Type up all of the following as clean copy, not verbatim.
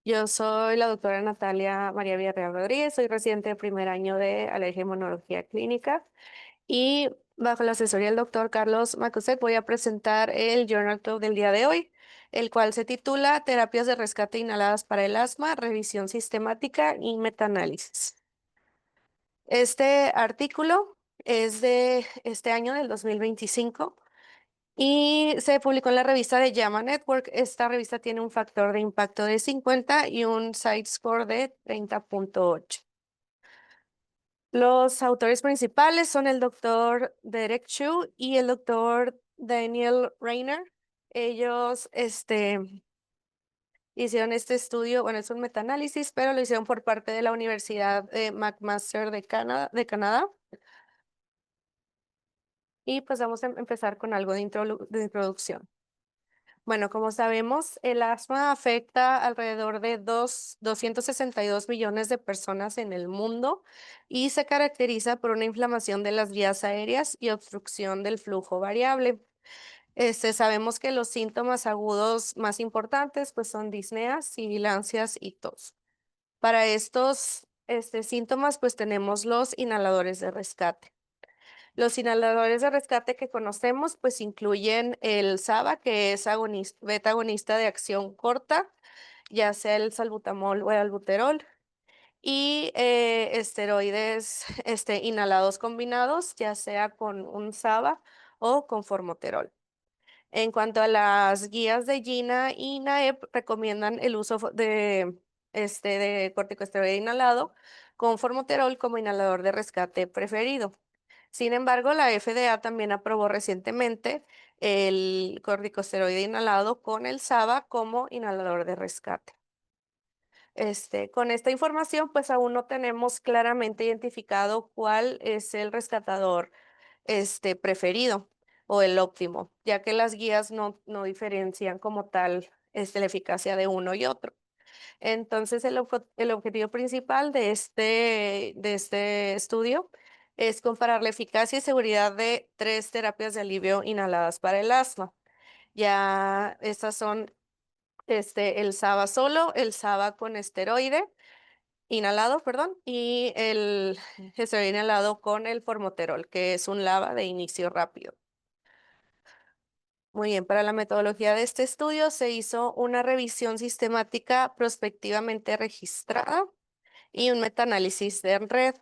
Yo soy la doctora Natalia María Villarreal Rodríguez, soy residente de primer año de alergia y inmunología clínica y bajo la asesoría del doctor Carlos Macuset voy a presentar el Journal Club del día de hoy, el cual se titula Terapias de rescate inhaladas para el asma, revisión sistemática y metaanálisis. Este artículo es de este año, del 2025. Y se publicó en la revista de JAMA Network. Esta revista tiene un factor de impacto de 50 y un site score de 30.8. Los autores principales son el doctor Derek Chu y el doctor Daniel Reiner. Ellos hicieron este estudio, bueno, es un metaanálisis, pero lo hicieron por parte de la Universidad de McMaster de Canadá. Y pues vamos a empezar con algo de introducción. Bueno, como sabemos, el asma afecta alrededor de 262 millones de personas en el mundo y se caracteriza por una inflamación de las vías aéreas y obstrucción del flujo variable. Sabemos que los síntomas agudos más importantes pues son disneas, sibilancias y tos. Para estos síntomas pues tenemos los inhaladores de rescate. Los inhaladores de rescate que conocemos pues incluyen el SABA, que es beta agonista de acción corta, ya sea el salbutamol o el albuterol, y esteroides inhalados combinados, ya sea con un SABA o con formoterol. En cuanto a las guías de GINA y NAEP, recomiendan el uso de corticosteroide inhalado con formoterol como inhalador de rescate preferido. Sin embargo, la FDA también aprobó recientemente el corticosteroide inhalado con el SABA como inhalador de rescate. Con esta información, pues aún no tenemos claramente identificado cuál es el rescatador preferido o el óptimo, ya que las guías no diferencian como tal la eficacia de uno y otro. Entonces, el objetivo principal de este estudio es comparar la eficacia y seguridad de tres terapias de alivio inhaladas para el asma. Ya estas son el SABA solo, el SABA con esteroide inhalado, perdón, y el esteroide inhalado con el formoterol, que es un LABA de inicio rápido. Muy bien, para la metodología de este estudio se hizo una revisión sistemática prospectivamente registrada y un metaanálisis de red.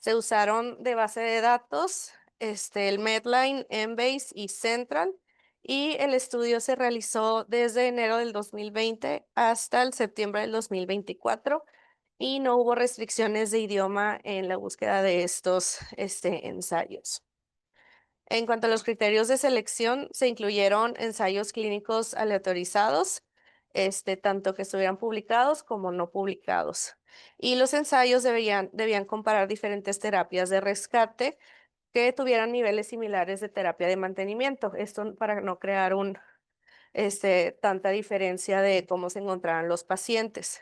Se usaron de base de datos, el Medline, Embase y Central, y el estudio se realizó desde enero del 2020 hasta el septiembre del 2024 y no hubo restricciones de idioma en la búsqueda de estos ensayos. En cuanto a los criterios de selección, se incluyeron ensayos clínicos aleatorizados, tanto que estuvieran publicados como no publicados. Y los ensayos debían comparar diferentes terapias de rescate que tuvieran niveles similares de terapia de mantenimiento. Esto para no crear tanta diferencia de cómo se encontraban los pacientes.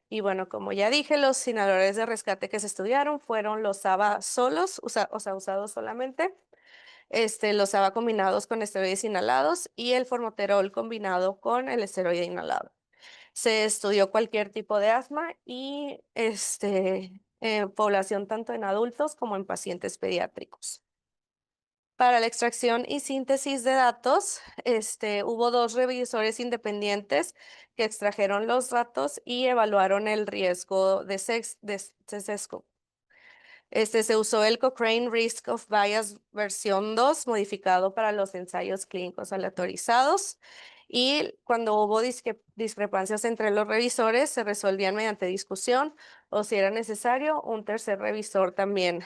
Y bueno, como ya dije, los inhaladores de rescate que se estudiaron fueron los ABA solos, o sea, usados solamente, los ABA combinados con esteroides inhalados y el formoterol combinado con el esteroide inhalado. Se estudió cualquier tipo de asma y población tanto en adultos como en pacientes pediátricos. Para la extracción y síntesis de datos, hubo dos revisores independientes que extrajeron los datos y evaluaron el riesgo de sesgo. Se usó el Cochrane Risk of Bias versión 2 modificado para los ensayos clínicos aleatorizados. Y cuando hubo discrepancias entre los revisores, se resolvían mediante discusión o si era necesario, un tercer revisor también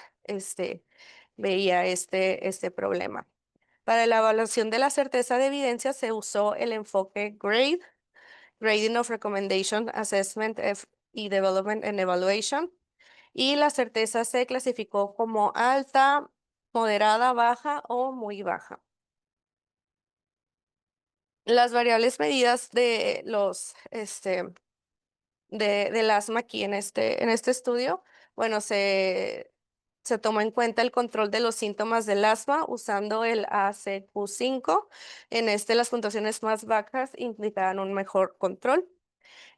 veía este problema. Para la evaluación de la certeza de evidencia se usó el enfoque GRADE, Grading of Recommendation Assessment y Development and Evaluation, y la certeza se clasificó como alta, moderada, baja o muy baja. Las variables medidas del asma aquí en este estudio, bueno, se tomó en cuenta el control de los síntomas del asma usando el ACQ5. Las puntuaciones más bajas indicaban un mejor control.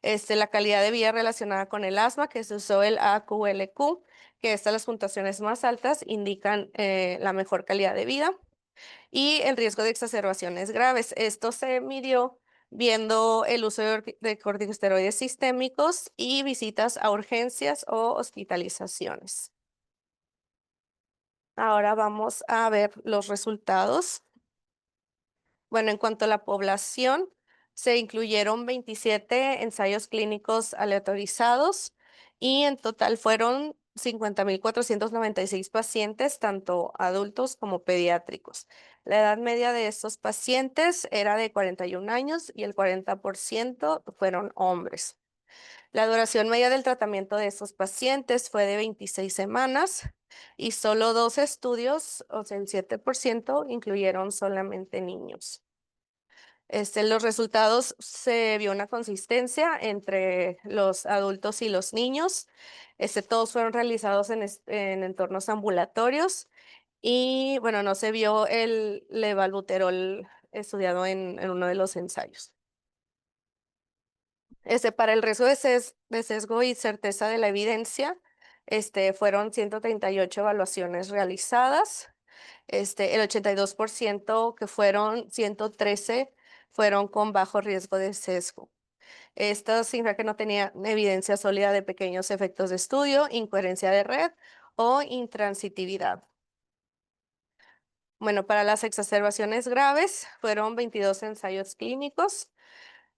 La calidad de vida relacionada con el asma, que se usó el AQLQ, que estas las puntuaciones más altas indican la mejor calidad de vida y el riesgo de exacerbaciones graves. Esto se midió viendo el uso de corticosteroides sistémicos y visitas a urgencias o hospitalizaciones. Ahora vamos a ver los resultados. Bueno, en cuanto a la población, se incluyeron 27 ensayos clínicos aleatorizados y en total fueron 50.496 pacientes, tanto adultos como pediátricos. La edad media de estos pacientes era de 41 años y el 40% fueron hombres. La duración media del tratamiento de estos pacientes fue de 26 semanas y solo dos estudios, o sea, el 7%, incluyeron solamente niños. Los resultados se vio una consistencia entre los adultos y los niños. Todos fueron realizados en entornos ambulatorios y, bueno, no se vio el levalbuterol estudiado en uno de los ensayos. Para el riesgo de sesgo y certeza de la evidencia, fueron 138 evaluaciones realizadas. El 82% que fueron 113 fueron con bajo riesgo de sesgo. Esto significa que no tenía evidencia sólida de pequeños efectos de estudio, incoherencia de red o intransitividad. Bueno, para las exacerbaciones graves fueron 22 ensayos clínicos.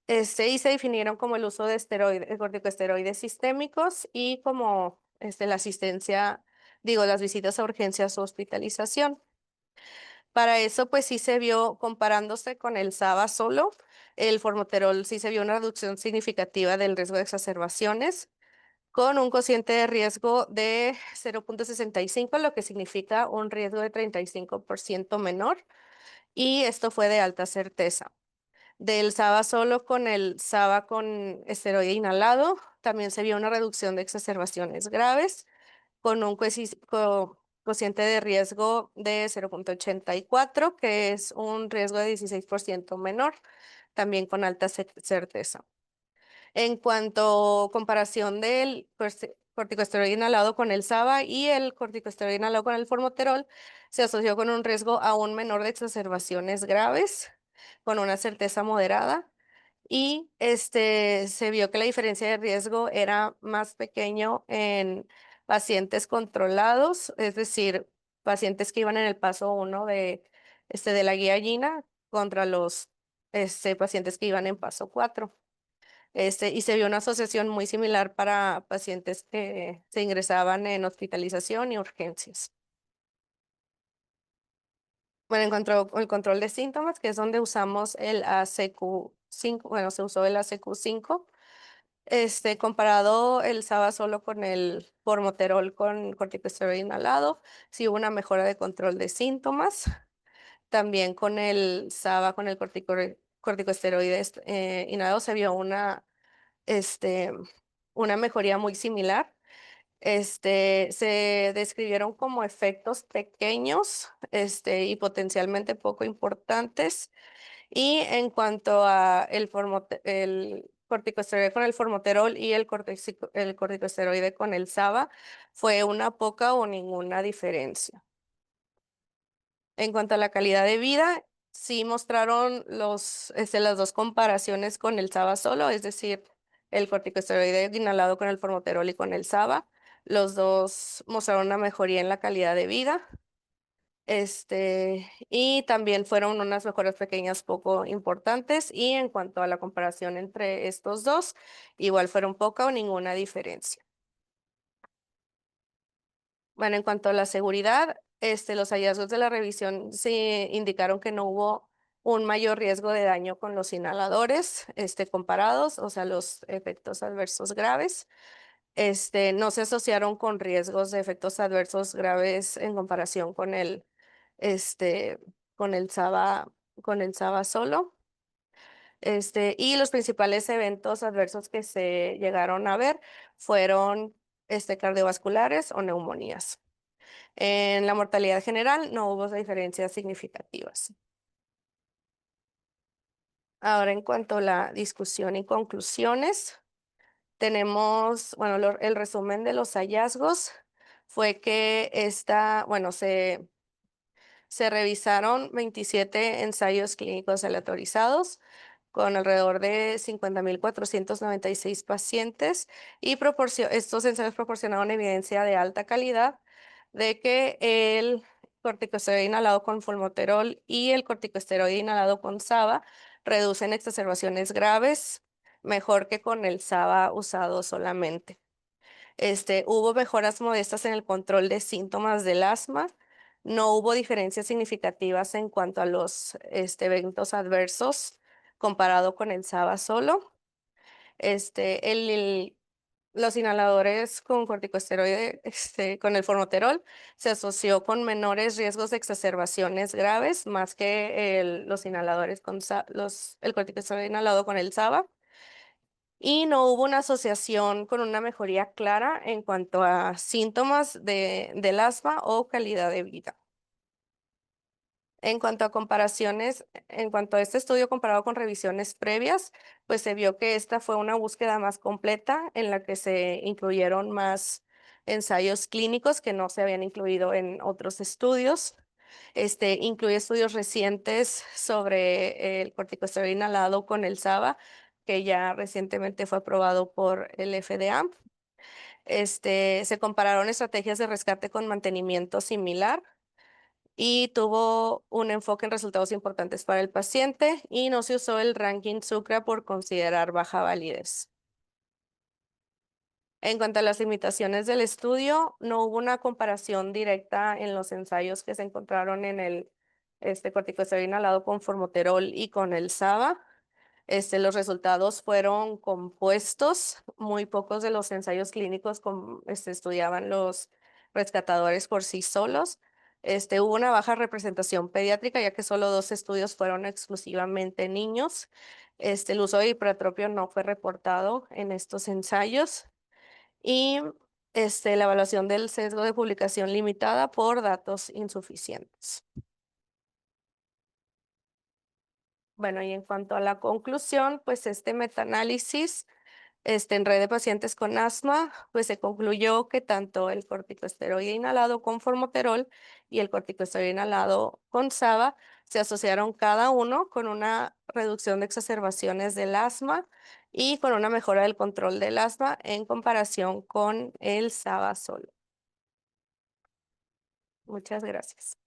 Y se definieron como el uso de corticosteroides sistémicos y como la asistencia, digo, las visitas a urgencias o hospitalización. Para eso, pues sí se vio, comparándose con el SABA solo, el formoterol sí se vio una reducción significativa del riesgo de exacerbaciones, con un cociente de riesgo de 0,65, lo que significa un riesgo de 35% menor, y esto fue de alta certeza. Del SABA solo con el SABA con esteroide inhalado, también se vio una reducción de exacerbaciones graves con un cociente de riesgo de 0,84, que es un riesgo de 16% menor, también con alta certeza. En cuanto a comparación del corticosteroide inhalado con el SABA y el corticosteroide inhalado con el formoterol, se asoció con un riesgo aún menor de exacerbaciones graves, con una certeza moderada, y se vio que la diferencia de riesgo era más pequeño en pacientes controlados, es decir, pacientes que iban en el paso 1 de la guía Gina contra los pacientes que iban en paso 4. Y se vio una asociación muy similar para pacientes que se ingresaban en hospitalización y urgencias. Bueno, en cuanto al control de síntomas, que es donde usamos el ACQ5, bueno, se usó el ACQ5, comparado el SABA solo con el formoterol con corticosteroide inhalado, sí hubo una mejora de control de síntomas. También con el SABA, con el corticosteroide inhalado, se vio este, una mejoría muy similar. Se describieron como efectos pequeños, y potencialmente poco importantes. Y en cuanto a el corticosteroide con el formoterol y el corticosteroide con el SABA, fue una poca o ninguna diferencia. En cuanto a la calidad de vida, sí mostraron las dos comparaciones con el SABA solo, es decir, el corticosteroide inhalado con el formoterol y con el SABA. Los dos mostraron una mejoría en la calidad de vida. Y también fueron unas mejoras pequeñas poco importantes. Y en cuanto a la comparación entre estos dos, igual fueron poca o ninguna diferencia. Bueno, en cuanto a la seguridad, los hallazgos de la revisión sí indicaron que no hubo un mayor riesgo de daño con los inhaladores, comparados, o sea, los efectos adversos graves. No se asociaron con riesgos de efectos adversos graves en comparación este, con el SABA, con el SABA solo. Y los principales eventos adversos que se llegaron a ver fueron, cardiovasculares o neumonías. En la mortalidad general no hubo diferencias significativas. Ahora, en cuanto a la discusión y conclusiones, tenemos, bueno, el resumen de los hallazgos fue que bueno, se revisaron 27 ensayos clínicos aleatorizados con alrededor de 50.496 pacientes y estos ensayos proporcionaron evidencia de alta calidad de que el corticosteroide inhalado con formoterol y el corticosteroide inhalado con SABA reducen exacerbaciones graves mejor que con el SABA usado solamente. Hubo mejoras modestas en el control de síntomas del asma. No hubo diferencias significativas en cuanto a los eventos adversos comparado con el SABA solo. Este, los inhaladores con corticosteroide, con el formoterol, se asoció con menores riesgos de exacerbaciones graves, más que los inhaladores el corticosteroide inhalado con el SABA. Y no hubo una asociación con una mejoría clara en cuanto a síntomas del asma o calidad de vida. En cuanto a comparaciones, en cuanto a este estudio comparado con revisiones previas, pues se vio que esta fue una búsqueda más completa en la que se incluyeron más ensayos clínicos que no se habían incluido en otros estudios. Incluye estudios recientes sobre el corticosteroide inhalado con el SABA, que ya recientemente fue aprobado por el FDA. Se compararon estrategias de rescate con mantenimiento similar y tuvo un enfoque en resultados importantes para el paciente y no se usó el ranking SUCRA por considerar baja validez. En cuanto a las limitaciones del estudio, no hubo una comparación directa en los ensayos que se encontraron en el corticosteroide inhalado con formoterol y con el SABA. Los resultados fueron compuestos. Muy pocos de los ensayos clínicos estudiaban los rescatadores por sí solos. Hubo una baja representación pediátrica, ya que solo 2 estudios fueron exclusivamente niños. El uso de hipertropio no fue reportado en estos ensayos. Y la evaluación del sesgo de publicación limitada por datos insuficientes. Bueno, y en cuanto a la conclusión, pues este metaanálisis en red de pacientes con asma, pues se concluyó que tanto el corticosteroide inhalado con formoterol y el corticosteroide inhalado con SABA se asociaron cada uno con una reducción de exacerbaciones del asma y con una mejora del control del asma en comparación con el SABA solo. Muchas gracias.